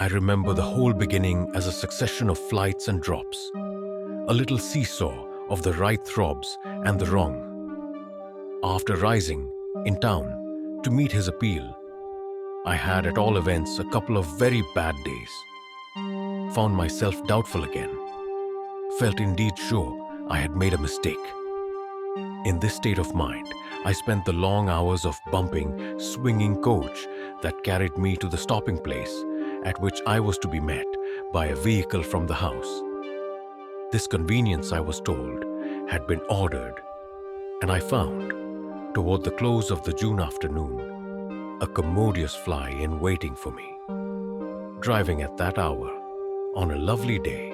I remember the whole beginning as a succession of flights and drops, a little seesaw of the right throbs and the wrong. After rising in town to meet his appeal, I had at all events a couple of very bad days. Found myself doubtful again. Felt indeed sure I had made a mistake. In this state of mind, I spent the long hours of bumping, swinging coach that carried me to the stopping place at which I was to be met by a vehicle from the house. This convenience, I was told, had been ordered, and I found, toward the close of the June afternoon, a commodious fly in waiting for me. Driving at that hour, on a lovely day,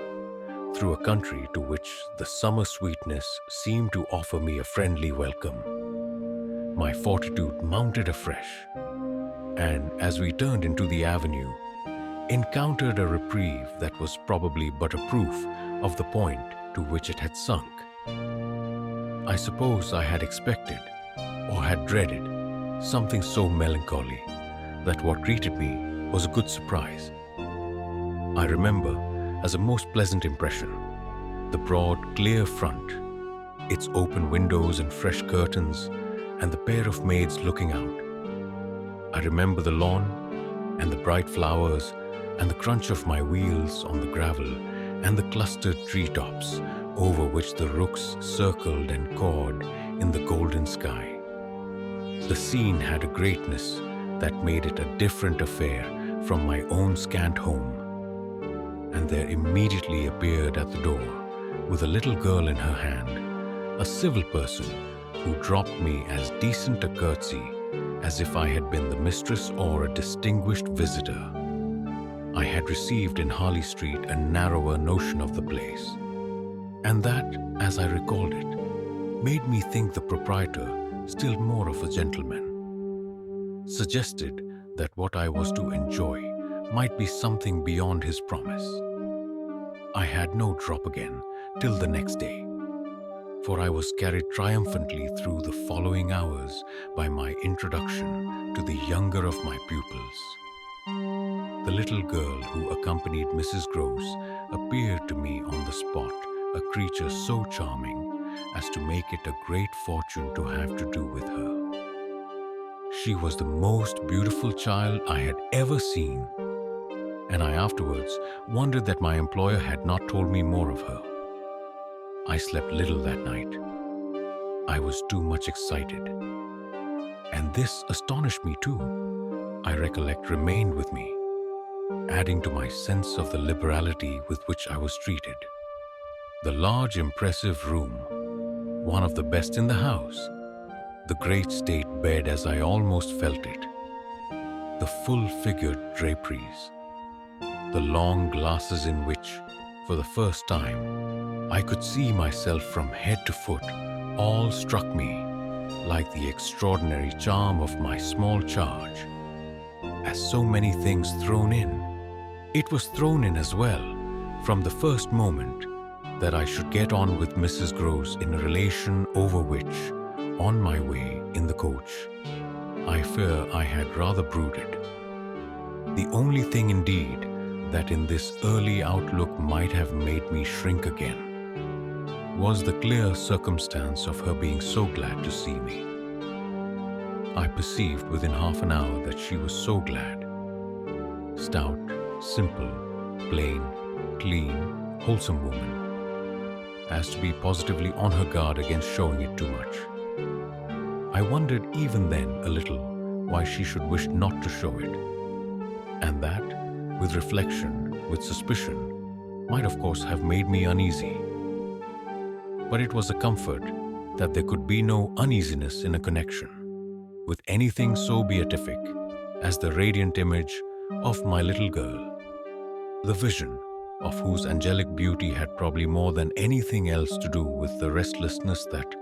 through a country to which the summer sweetness seemed to offer me a friendly welcome, my fortitude mounted afresh, and as we turned into the avenue, encountered a reprieve that was probably but a proof of the point to which it had sunk. I suppose I had expected, or had dreaded, something so melancholy that what greeted me was a good surprise. I remember as a most pleasant impression the broad, clear front, its open windows and fresh curtains, and the pair of maids looking out. I remember the lawn and the bright flowers and the crunch of my wheels on the gravel and the clustered treetops over which the rooks circled and cawed in the golden sky. The scene had a greatness that made it a different affair from my own scant home. And there immediately appeared at the door, with a little girl in her hand, a civil person who dropped me as decent a curtsy as if I had been the mistress or a distinguished visitor. I had received in Harley Street a narrower notion of the place, and that, as I recalled it, made me think the proprietor still more of a gentleman. Suggested that what I was to enjoy might be something beyond his promise. I had no drop again till the next day, for I was carried triumphantly through the following hours by my introduction to the younger of my pupils. The little girl who accompanied Mrs. Groves appeared to me on the spot a creature so charming as to make it a great fortune to have to do with her. She was the most beautiful child I had ever seen, and I afterwards wondered that my employer had not told me more of her. I slept little that night. I was too much excited. And this astonished me too, I recollect remained with me, adding to my sense of the liberality with which I was treated. The large, impressive room, one of the best in the house, the great state bed as I almost felt it, the full-figured draperies, the long glasses in which, for the first time, I could see myself from head to foot, all struck me like the extraordinary charm of my small charge. As so many things thrown in, it was thrown in as well from the first moment that I should get on with Mrs. Groves in a relation over which, on my way in the coach, I fear I had rather brooded. The only thing indeed that in this early outlook might have made me shrink again was the clear circumstance of her being so glad to see me. I perceived within half an hour that she was so glad. Stout, simple, plain, clean, wholesome woman, as to be positively on her guard against showing it too much. I wondered even then a little why she should wish not to show it, and that, with reflection, with suspicion, might of course have made me uneasy. But it was a comfort that there could be no uneasiness in a connection with anything so beatific as the radiant image of my little girl, the vision of whose angelic beauty had probably more than anything else to do with the restlessness that,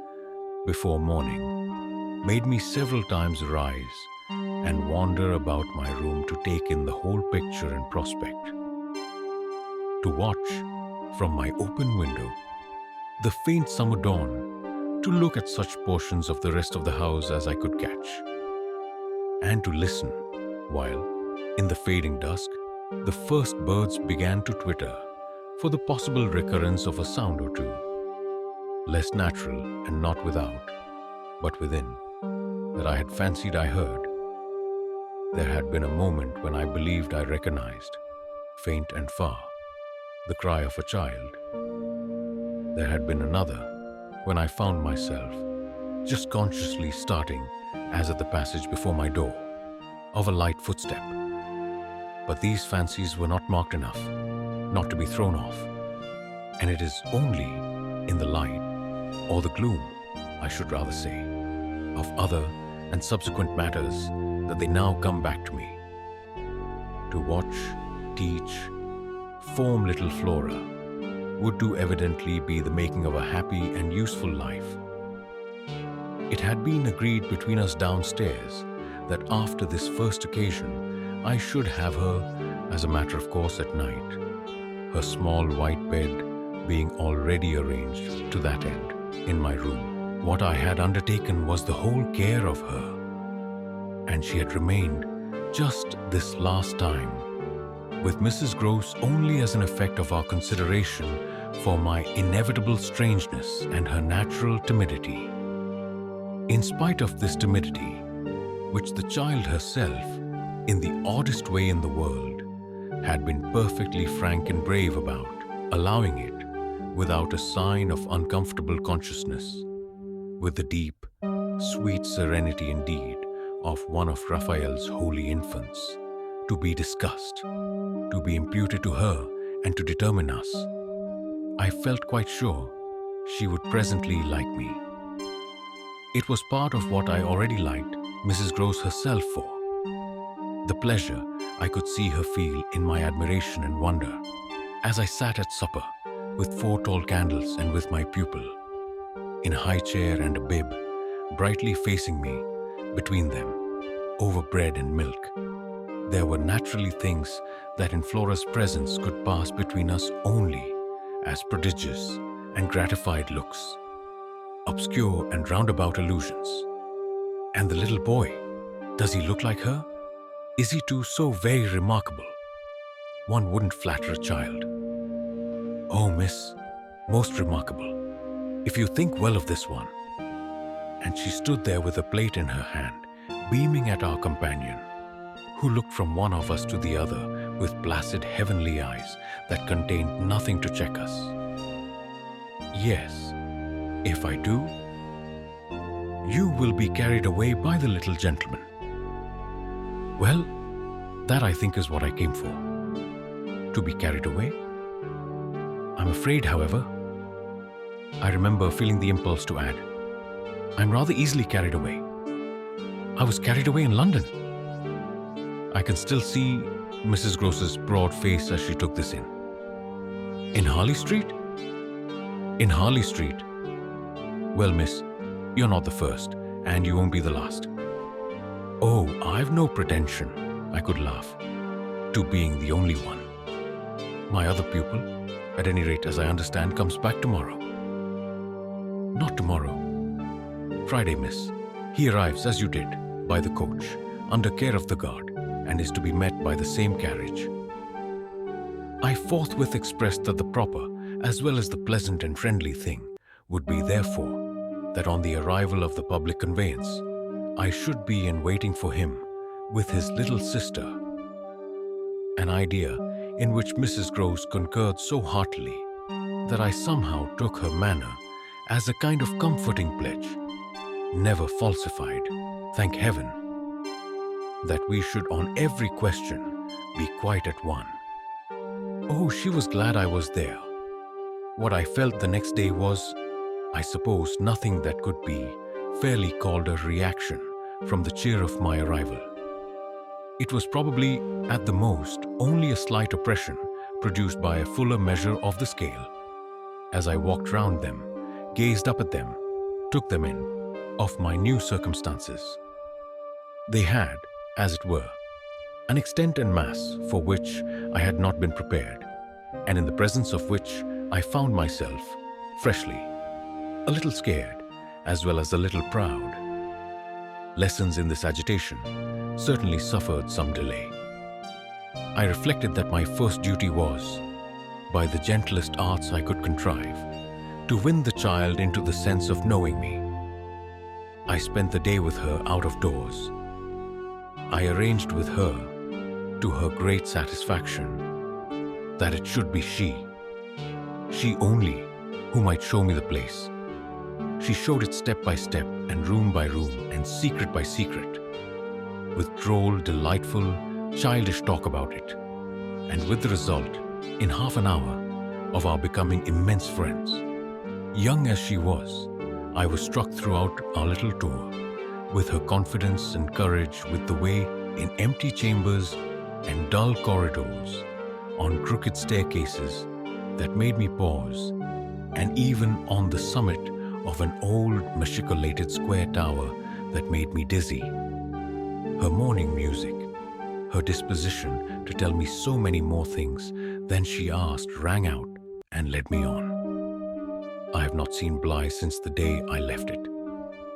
before morning, made me several times rise and wander about my room to take in the whole picture and prospect. To watch, from my open window, the faint summer dawn, to look at such portions of the rest of the house as I could catch, and to listen, while, in the fading dusk, The first birds began to twitter for the possible recurrence of a sound or two, less natural and not without, but within, that I had fancied I heard. There had been a moment when I believed I recognized, faint and far, the cry of a child. There had been another when I found myself just consciously starting, as at the passage before my door, of a light footstep. But these fancies were not marked enough not to be thrown off, and it is only in the light, or the gloom, I should rather say, of other and subsequent matters that they now come back to me. To watch, teach, form little Flora would do evidently be the making of a happy and useful life. It had been agreed between us downstairs that after this first occasion I should have her as a matter of course at night, her small white bed being already arranged to that end in my room. What I had undertaken was the whole care of her, and she had remained just this last time with Mrs. Gross only as an effect of our consideration for my inevitable strangeness and her natural timidity. In spite of this timidity, which the child herself, in the oddest way in the world, had been perfectly frank and brave about, allowing it without a sign of uncomfortable consciousness, with the deep, sweet serenity indeed of one of Raphael's holy infants, to be discussed, to be imputed to her and to determine us. I felt quite sure she would presently like me. It was part of what I already liked Mrs. Gross herself for, the pleasure I could see her feel in my admiration and wonder, as I sat at supper with 4 tall candles and with my pupil, in a high chair and a bib, brightly facing me, between them, over bread and milk. There were naturally things that in Flora's presence could pass between us only as prodigious and gratified looks, obscure and roundabout allusions. And the little boy, does he look like her? Is he too so very remarkable? One wouldn't flatter a child. Oh, miss, most remarkable, if you think well of this one. And she stood there with a plate in her hand, beaming at our companion, who looked from one of us to the other with placid heavenly eyes that contained nothing to check us. Yes, if I do, you will be carried away by the little gentleman. Well, that I think is what I came for. To be carried away. I'm afraid, however, I remember feeling the impulse to add, I'm rather easily carried away. I was carried away in London. I can still see Mrs. Gross's broad face as she took this in. In Harley Street? In Harley Street. Well, miss, you're not the first, and you won't be the last. Oh, I've no pretension, I could laugh, to being the only one. My other pupil, at any rate as I understand, comes back tomorrow. Not tomorrow. Friday, miss. He arrives, as you did, by the coach, under care of the guard, and is to be met by the same carriage. I forthwith expressed that the proper, as well as the pleasant and friendly thing, would be therefore that on the arrival of the public conveyance, I should be in waiting for him with his little sister, an idea in which Mrs. Gross concurred so heartily that I somehow took her manner as a kind of comforting pledge, never falsified, thank heaven, that we should on every question be quite at one. Oh, she was glad I was there. What I felt the next day was, I suppose, nothing that could be fairly called a reaction from the cheer of my arrival. It was probably, at the most, only a slight oppression produced by a fuller measure of the scale. As I walked round them, gazed up at them, took them in, of my new circumstances. They had, as it were, an extent and mass for which I had not been prepared, and in the presence of which I found myself, freshly, a little scared, as well as a little proud. Lessons in this agitation certainly suffered some delay. I reflected that my first duty was, by the gentlest arts I could contrive, to win the child into the sense of knowing me. I spent the day with her out of doors. I arranged with her, to her great satisfaction, that it should be she only, who might show me the place. She showed it step by step and room by room and secret by secret, with droll, delightful, childish talk about it, and with the result, in half an hour, of our becoming immense friends. Young as she was, I was struck throughout our little tour with her confidence and courage, with the way in empty chambers and dull corridors, on crooked staircases that made me pause, and even on the summit of an old machicolated square tower that made me dizzy. Her morning music, her disposition to tell me so many more things than she asked, rang out and led me on. I have not seen Bly since the day I left it,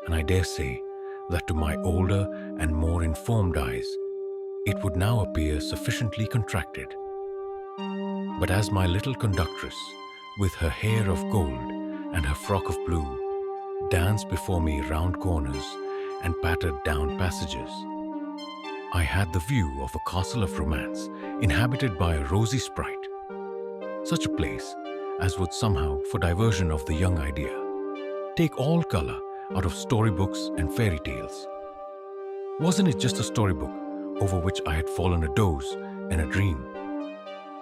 and I dare say that to my older and more informed eyes, it would now appear sufficiently contracted. But as my little conductress, with her hair of gold and her frock of blue, danced before me round corners and pattered down passages, I had the view of a castle of romance inhabited by a rosy sprite. Such a place as would somehow, for diversion of the young idea, take all color out of storybooks and fairy tales. Wasn't it just a storybook over which I had fallen a doze and a dream?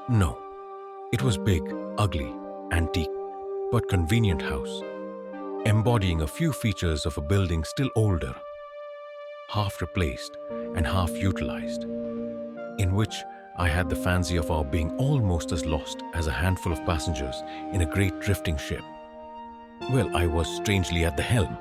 No, it was big, ugly, antique, but convenient house, embodying a few features of a building still older, half replaced and half utilized, in which I had the fancy of our being almost as lost as a handful of passengers in a great drifting ship. Well, I was strangely at the helm,